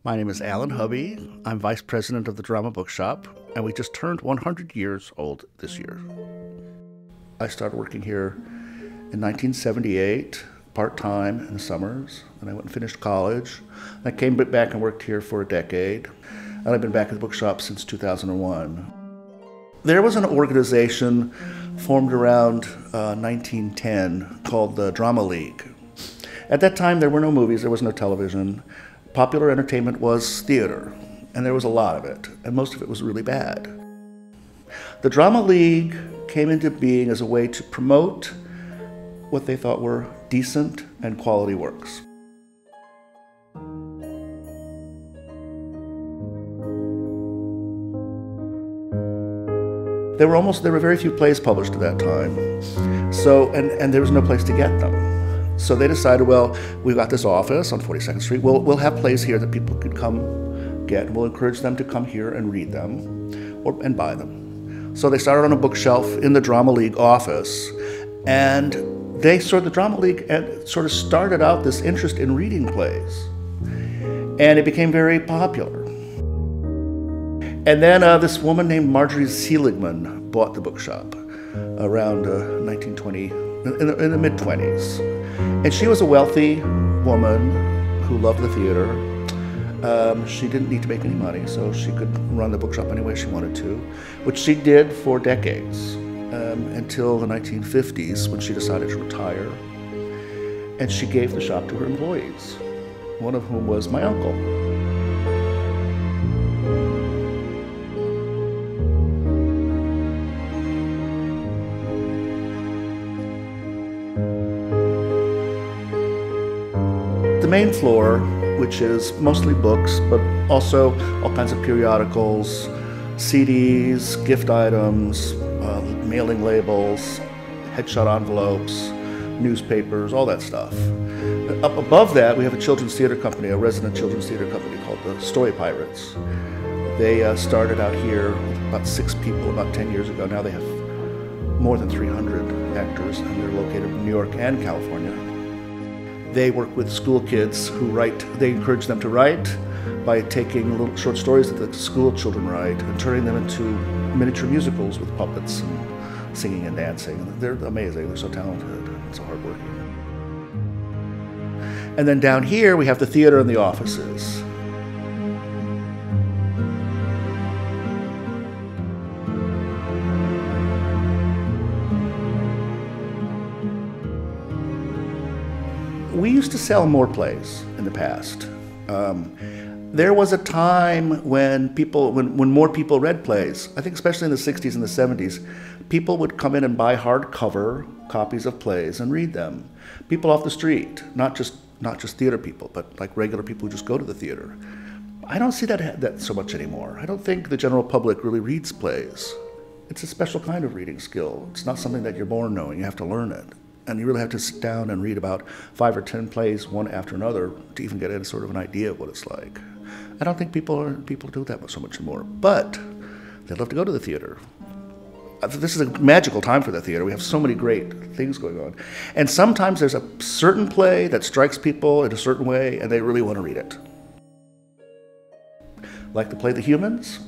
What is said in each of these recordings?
My name is Alan Hubby. I'm vice president of the Drama Bookshop, and we just turned 100 years old this year. I started working here in 1978, part-time in the summers, and I went and finished college. I came back and worked here for a decade, and I've been back at the bookshop since 2001. There was an organization formed around 1910 called the Drama League. At that time, there were no movies, there was no television. Popular entertainment was theater, and there was a lot of it, and most of it was really bad. The Drama League came into being as a way to promote what they thought were decent and quality works. There were very few plays published at that time, so and there was no place to get them. So they decided, well, we've got this office on 42nd Street. We'll have plays here that people could come get. We'll encourage them to come here and read them and buy them. So they started on a bookshelf in the Drama League office, and the Drama League sort of started out this interest in reading plays, and it became very popular. And then this woman named Marjorie Seligman bought the bookshop around 1920, in the mid-20s. And she was a wealthy woman who loved the theater. She didn't need to make any money, so she could run the bookshop any way she wanted to, which she did for decades, until the 1950s when she decided to retire. And she gave the shop to her employees, one of whom was my uncle. The main floor, which is mostly books, but also all kinds of periodicals, CDs, gift items, mailing labels, headshot envelopes, newspapers, all that stuff. Up above that, we have a children's theater company, a resident children's theater company called the Story Pirates. They started out here with about 6 people about 10 years ago. Now they have more than 300 actors, and they're located in New York and California. They work with school kids who write. They encourage them to write by taking little short stories that the school children write and turning them into miniature musicals with puppets and singing and dancing. They're amazing. They're so talented and so hardworking. And then down here we have the theater and the offices. We used to sell more plays in the past. There was a time when more people read plays. I think especially in the 60s and the 70s, people would come in and buy hardcover copies of plays and read them. People off the street, not just theater people, but like regular people who just go to the theater. I don't see that so much anymore. I don't think the general public really reads plays. It's a special kind of reading skill. It's not something that you're born knowing. You have to learn it. And you really have to sit down and read about 5 or 10 plays one after another to even get a sort of an idea of what it's like. I don't think people do that so much anymore, but they love to go to the theater. This is a magical time for the theater. We have so many great things going on. And sometimes there's a certain play that strikes people in a certain way, and they really want to read it. Like the play The Humans,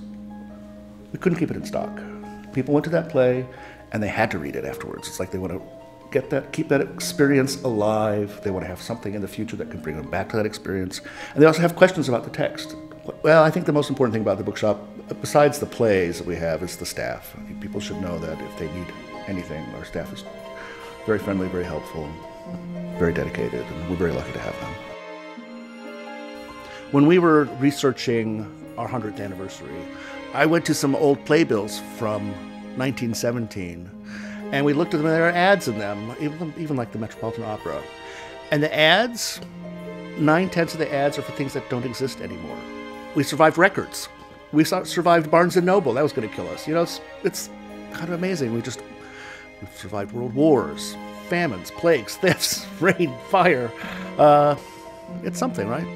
we couldn't keep it in stock. People went to that play, and they had to read it afterwards. It's like they want to keep that experience alive. They want to have something in the future that can bring them back to that experience. And they also have questions about the text. Well, I think the most important thing about the bookshop, besides the plays that we have, is the staff. I think people should know that if they need anything, our staff is very friendly, very helpful, very dedicated, and we're very lucky to have them. When we were researching our 100th anniversary, I went to some old playbills from 1917. And we looked at them, and there are ads in them, even like the Metropolitan Opera. And the ads, 9/10 of the ads are for things that don't exist anymore. We survived records. We survived Barnes & Noble. That was going to kill us. You know, it's kind of amazing. We've survived world wars, famines, plagues, thefts, rain, fire. It's something, right?